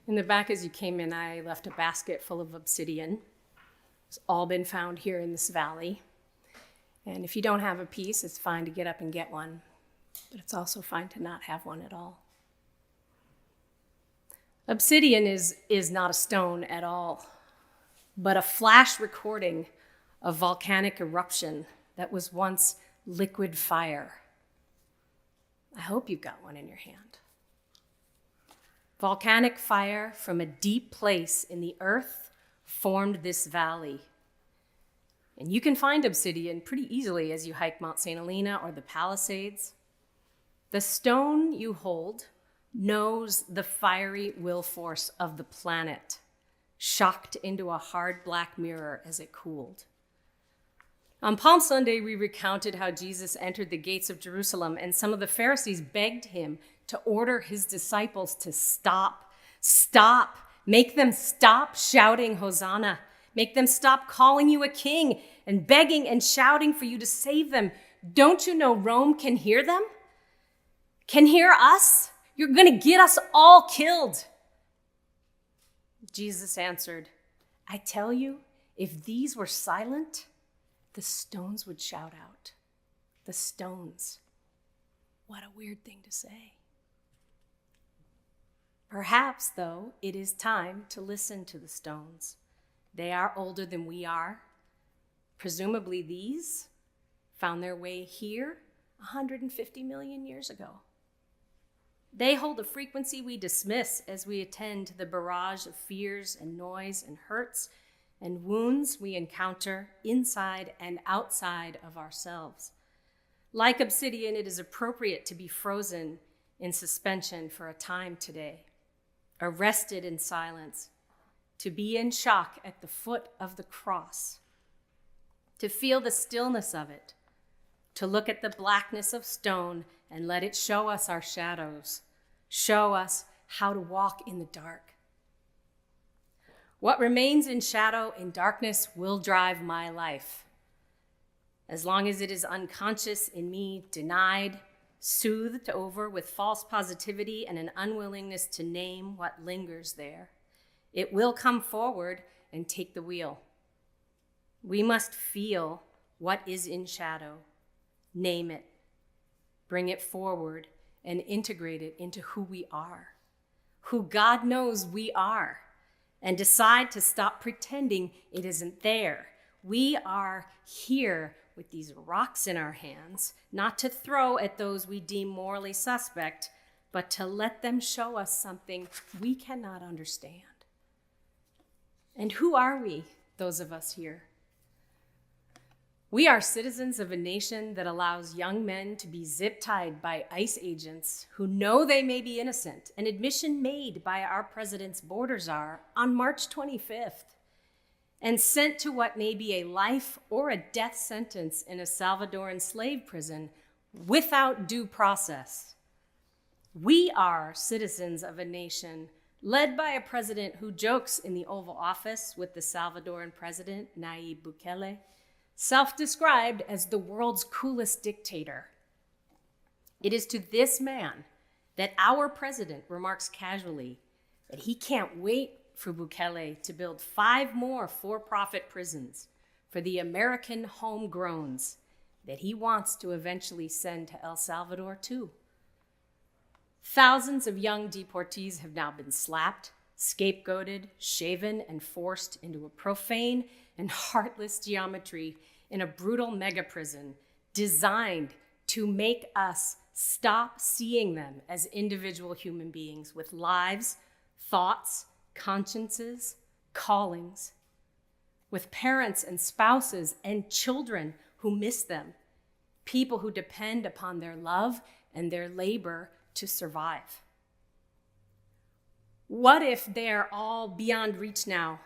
In the back as you came in, I left a basket full of obsidian. It's all been found here in this valley. And if you don't have a piece, it's fine to get up and get one, but it's also fine to not have one at all. Obsidian is not a stone at all, but a flash recording of volcanic eruption that was once liquid fire. I hope you've got one in your hand. Volcanic fire from a deep place in the earth formed this valley. And you can find obsidian pretty easily as you hike Mount St. Helena or the Palisades. The stone you hold knows the fiery will force of the planet, shocked into a hard black mirror as it cooled. On Palm Sunday, we recounted how Jesus entered the gates of Jerusalem, and some of the Pharisees begged him to order his disciples to stop, make them stop shouting Hosanna, make them stop calling you a king and begging and shouting for you to save them. Don't you know Rome can hear them? Can hear us? You're going to get us all killed. Jesus answered, I tell you, if these were silent, the stones would shout out. The stones. What a weird thing to say. Perhaps, though, it is time to listen to the stones. They are older than we are. Presumably these found their way here 150 million years ago. They hold a frequency we dismiss as we attend to the barrage of fears and noise and hurts and wounds we encounter inside and outside of ourselves. Like obsidian, it is appropriate to be frozen in suspension for a time today, arrested in silence, to be in shock at the foot of the cross, to feel the stillness of it, to look at the blackness of stone and let it show us our shadows, show us how to walk in the dark. What remains in shadow and darkness will drive my life. As long as it is unconscious in me, denied, soothed over with false positivity and an unwillingness to name what lingers there, it will come forward and take the wheel. We must feel what is in shadow, name it, bring it forward, and integrate it into who we are, who God knows we are, and decide to stop pretending it isn't there. We are here with these rocks in our hands, not to throw at those we deem morally suspect, but to let them show us something we cannot understand. And who are we, those of us here? We are citizens of a nation that allows young men to be zip-tied by ICE agents who know they may be innocent, an admission made by our president's border czar on March 25th, and sent to what may be a life or a death sentence in a Salvadoran slave prison without due process. We are citizens of a nation led by a president who jokes in the Oval Office with the Salvadoran president, Nayib Bukele, self-described as the world's coolest dictator. It is to this man that our president remarks casually that he can't wait for Bukele to build 5 more for-profit prisons for the American homegrowns that he wants to eventually send to El Salvador too. Thousands of young deportees have now been slapped, scapegoated, shaven, and forced into a profane and heartless geometry in a brutal mega-prison designed to make us stop seeing them as individual human beings with lives, thoughts, consciences, callings, with parents and spouses and children who miss them, people who depend upon their love and their labor to survive. What if they're all beyond reach now,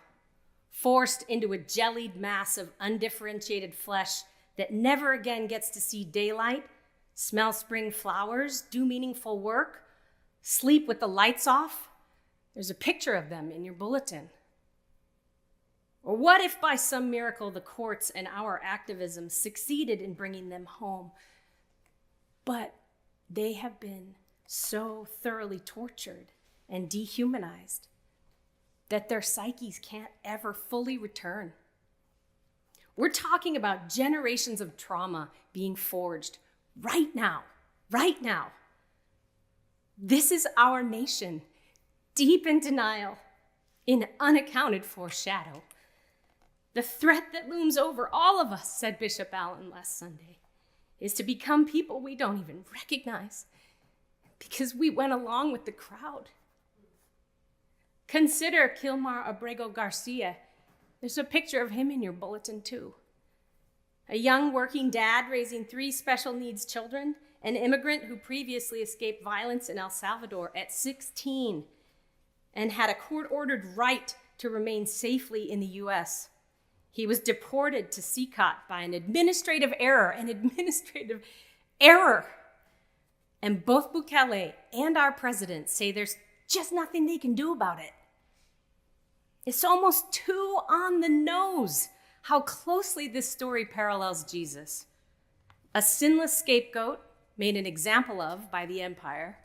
forced into a jellied mass of undifferentiated flesh that never again gets to see daylight, smell spring flowers, do meaningful work, sleep with the lights off? There's a picture of them in your bulletin. Or what if by some miracle the courts and our activism succeeded in bringing them home, but they have been so thoroughly tortured and dehumanized that their psyches can't ever fully return. We're talking about generations of trauma being forged right now, right now. This is our nation, deep in denial, in unaccounted for shadow. The threat that looms over all of us, said Bishop Allen last Sunday, is to become people we don't even recognize because we went along with the crowd. Consider Kilmar Abrego Garcia. There's a picture of him in your bulletin too. A young working dad raising 3 special needs children, an immigrant who previously escaped violence in El Salvador at 16 and had a court-ordered right to remain safely in the U.S. He was deported to CICOT by an administrative error. And both Bukele and our president say there's just nothing they can do about it. It's almost too on the nose how closely this story parallels Jesus. A sinless scapegoat made an example of by the empire,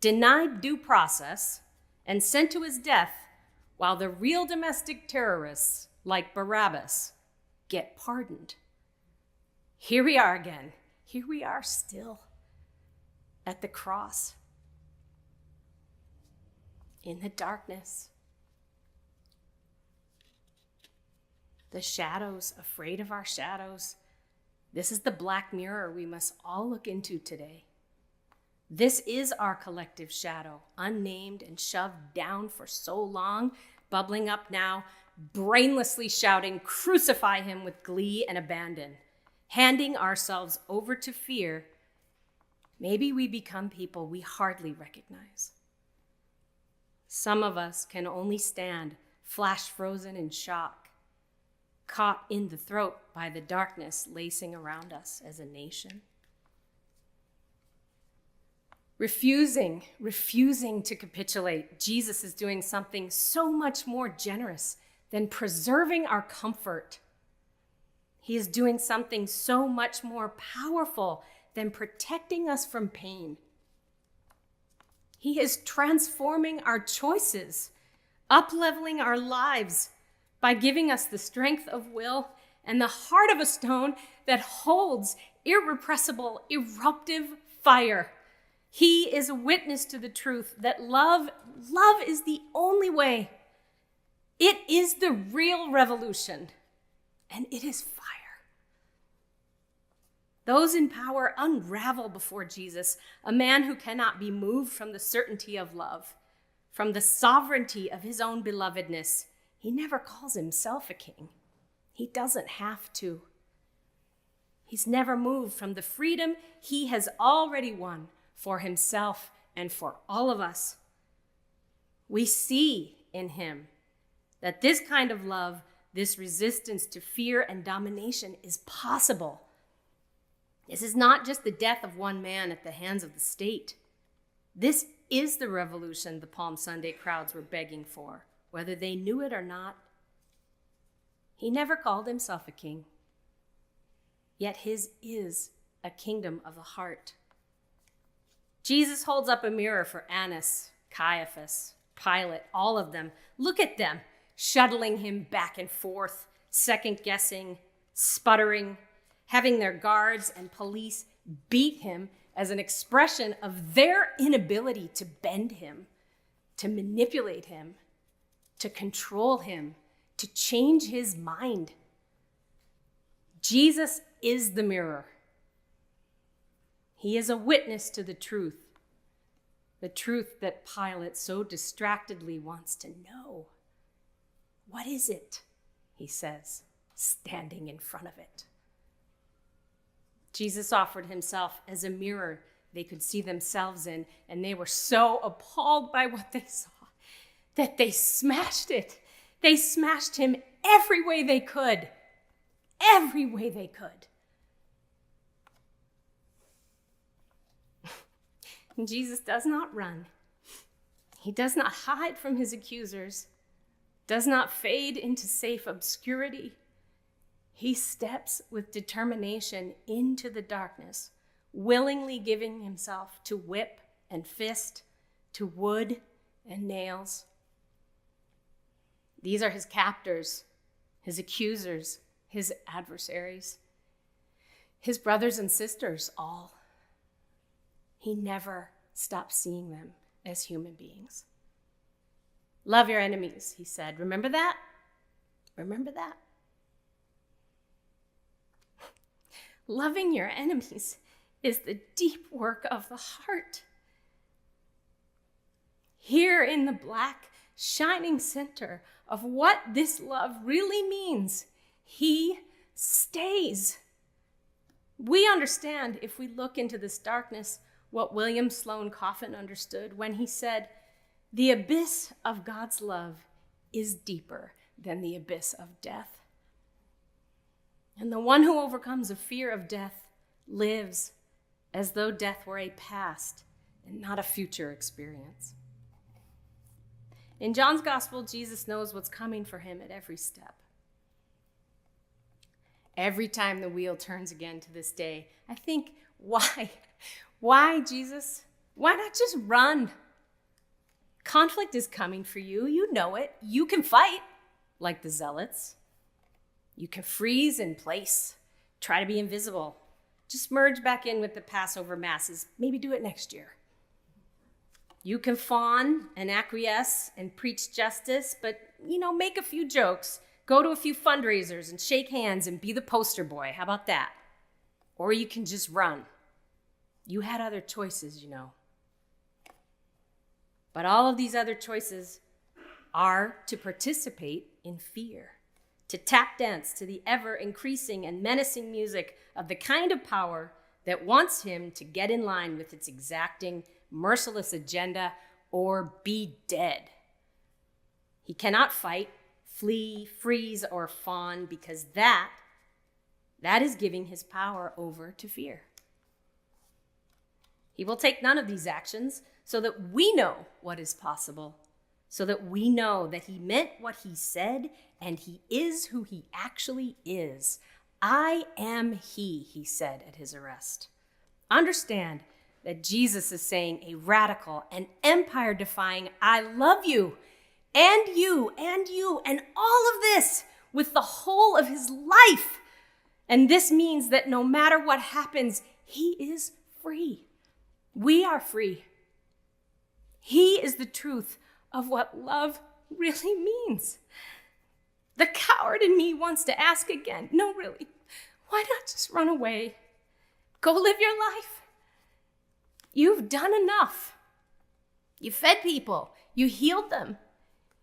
denied due process, and sent to his death, while the real domestic terrorists, like Barabbas, get pardoned. Here we are again. Here we are still at the cross, in the darkness. The shadows, afraid of our shadows. This is the black mirror we must all look into today. This is our collective shadow, unnamed and shoved down for so long, bubbling up now, brainlessly shouting, "Crucify him," with glee and abandon, handing ourselves over to fear. Maybe we become people we hardly recognize. Some of us can only stand flash frozen in shock, caught in the throat by the darkness lacing around us as a nation. Refusing to capitulate, Jesus is doing something so much more generous than preserving our comfort. He is doing something so much more powerful than protecting us from pain. He is transforming our choices, up-leveling our lives by giving us the strength of will and the heart of a stone that holds irrepressible, eruptive fire. He is a witness to the truth that love is the only way. It is the real revolution, and it is fire. Those in power unravel before Jesus, a man who cannot be moved from the certainty of love, from the sovereignty of his own belovedness. He never calls himself a king. He doesn't have to. He's never moved from the freedom he has already won for himself and for all of us. We see in him that this kind of love, this resistance to fear and domination, is possible. This is not just the death of one man at the hands of the state. This is the revolution the Palm Sunday crowds were begging for, whether they knew it or not. He never called himself a king, yet his is a kingdom of the heart. Jesus holds up a mirror for Annas, Caiaphas, Pilate, all of them. Look at them, shuttling him back and forth, second-guessing, sputtering, having their guards and police beat him as an expression of their inability to bend him, to manipulate him, to control him, to change his mind. Jesus is the mirror. He is a witness to the truth that Pilate so distractedly wants to know. What is it? He says, standing in front of it. Jesus offered himself as a mirror they could see themselves in, and they were so appalled by what they saw that they smashed it. They smashed him every way they could. Every way they could. Jesus does not run. He does not hide from his accusers, does not fade into safe obscurity. He steps with determination into the darkness, willingly giving himself to whip and fist, to wood and nails. These are his captors, his accusers, his adversaries, his brothers and sisters, all. He never stopped seeing them as human beings. Love your enemies, he said. Remember that? Remember that? Loving your enemies is the deep work of the heart. Here in the black, shining center of what this love really means, he stays. We understand, if we look into this darkness, what William Sloane Coffin understood when he said, "The abyss of God's love is deeper than the abyss of death." And the one who overcomes a fear of death lives as though death were a past and not a future experience. In John's gospel, Jesus knows what's coming for him at every step. Every time the wheel turns again to this day, I think, why? Why, Jesus? Why not just run? Conflict is coming for you. You know it. You can fight, like the zealots. You can freeze in place, try to be invisible. Just merge back in with the Passover masses. Maybe do it next year. You can fawn and acquiesce and preach justice, but, make a few jokes. Go to a few fundraisers and shake hands and be the poster boy. How about that? Or you can just run. You had other choices, But all of these other choices are to participate in fear, to tap dance to the ever-increasing and menacing music of the kind of power that wants him to get in line with its exacting, merciless agenda or be dead. He cannot fight, flee, freeze, or fawn because that is giving his power over to fear. He will take none of these actions so that we know what is possible, so that we know that he meant what he said and he is who he actually is. I am he said at his arrest. Understand that Jesus is saying a radical and empire-defying, I love you, and you, and you, and all of this with the whole of his life. And this means that no matter what happens, he is free. We are free. He is the truth of what love really means. The coward in me wants to ask again, no, really, why not just run away? Go live your life. You've done enough. You fed people. You healed them.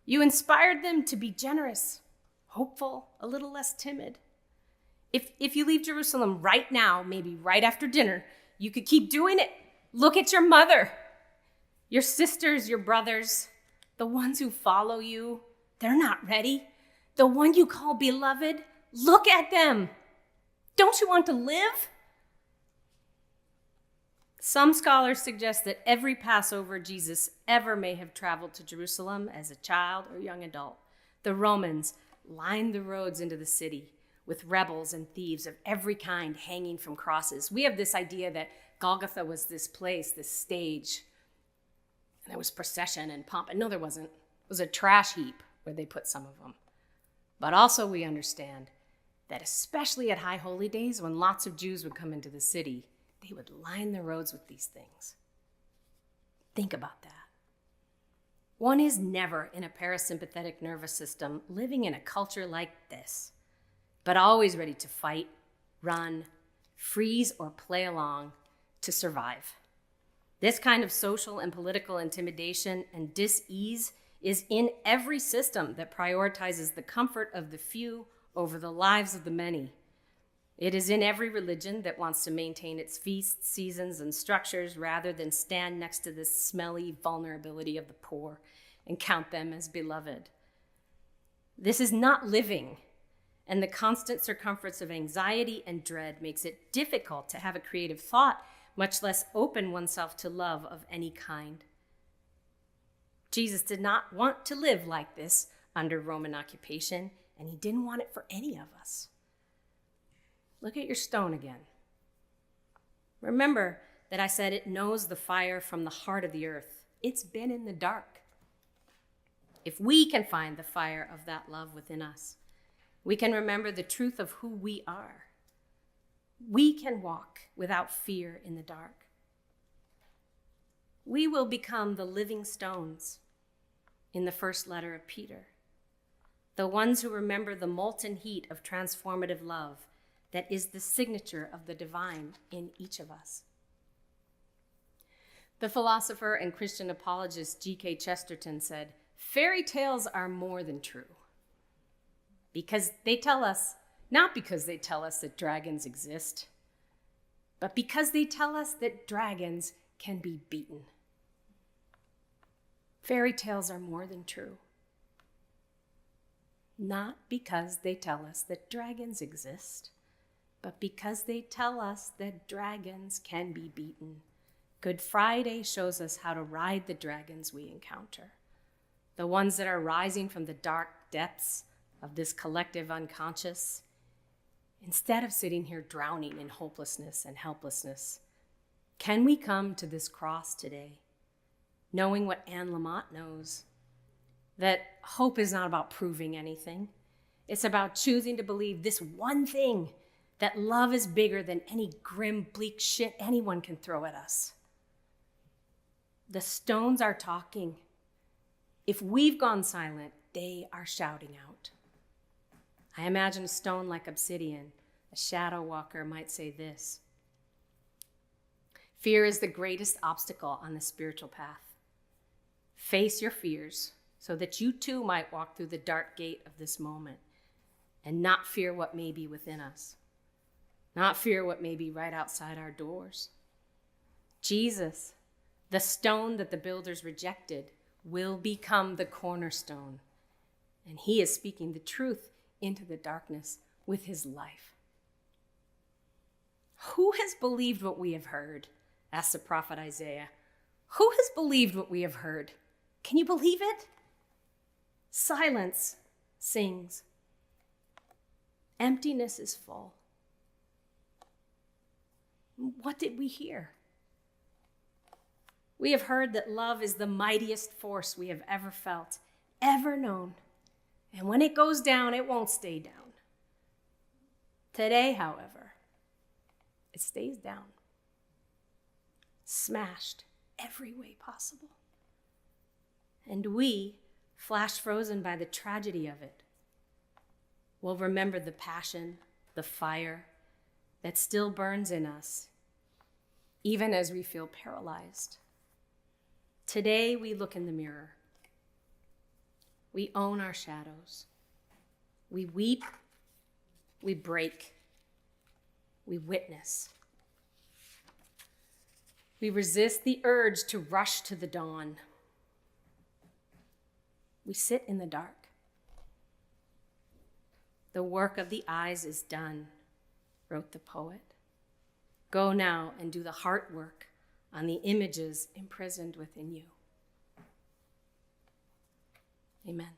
You inspired them to be generous, hopeful, a little less timid. If you leave Jerusalem right now, maybe right after dinner, you could keep doing it. Look at your mother, your sisters, your brothers, the ones who follow you. They're not ready. The one you call beloved, look at them. Don't you want to live? Some scholars suggest that every Passover Jesus ever may have traveled to Jerusalem as a child or young adult, the Romans lined the roads into the city with rebels and thieves of every kind hanging from crosses. We have this idea that Golgotha was this place, this stage, and there was procession and pomp. And no, there wasn't. It was a trash heap where they put some of them. But also we understand that especially at High Holy Days, when lots of Jews would come into the city, they would line the roads with these things. Think about that. One is never in a parasympathetic nervous system living in a culture like this, but always ready to fight, run, freeze, or play along to survive. This kind of social and political intimidation and dis-ease is in every system that prioritizes the comfort of the few over the lives of the many. It is in every religion that wants to maintain its feasts, seasons, and structures rather than stand next to the smelly vulnerability of the poor and count them as beloved. This is not living, and the constant circumference of anxiety and dread makes it difficult to have a creative thought, much less open oneself to love of any kind. Jesus did not want to live like this under Roman occupation, and he didn't want it for any of us. Look at your stone again. Remember that I said it knows the fire from the heart of the earth. It's been in the dark. if we can find the fire of that love within us, we can remember the truth of who we are. We can walk without fear in the dark. We will become the living stones in the first letter of Peter, the ones who remember the molten heat of transformative love that is the signature of the divine in each of us. The philosopher and Christian apologist G.K. Chesterton said, "Fairy tales are more than true because they tell us, not because they tell us that dragons exist, but because they tell us that dragons can be beaten." Fairy tales are more than true, not because they tell us that dragons exist, but because they tell us that dragons can be beaten. Good Friday shows us how to ride the dragons we encounter, the ones that are rising from the dark depths of this collective unconscious. Instead of sitting here drowning in hopelessness and helplessness, can we come to this cross today, knowing what Anne Lamott knows, that hope is not about proving anything. It's about choosing to believe this one thing, that love is bigger than any grim, bleak shit anyone can throw at us. The stones are talking. If we've gone silent, they are shouting out. I imagine a stone like obsidian, a shadow walker might say this: fear is the greatest obstacle on the spiritual path. Face your fears so that you too might walk through the dark gate of this moment and not fear what may be within us, not fear what may be right outside our doors. Jesus, the stone that the builders rejected, will become the cornerstone, and he is speaking the truth into the darkness with his life. Who has believed what we have heard? Asked the prophet Isaiah. Who has believed what we have heard? Can you believe it? Silence sings. Emptiness is full. What did we hear? We have heard that love is the mightiest force we have ever felt, ever known. And when it goes down, it won't stay down. Today, however, it stays down, smashed every way possible. And we, flash frozen by the tragedy of it, will remember the passion, the fire that still burns in us, even as we feel paralyzed. Today, we look in the mirror. We own our shadows. We weep, we break, we witness. We resist the urge to rush to the dawn. We sit in the dark. The work of the eyes is done, wrote the poet. Go now and do the heart work on the images imprisoned within you. Amen.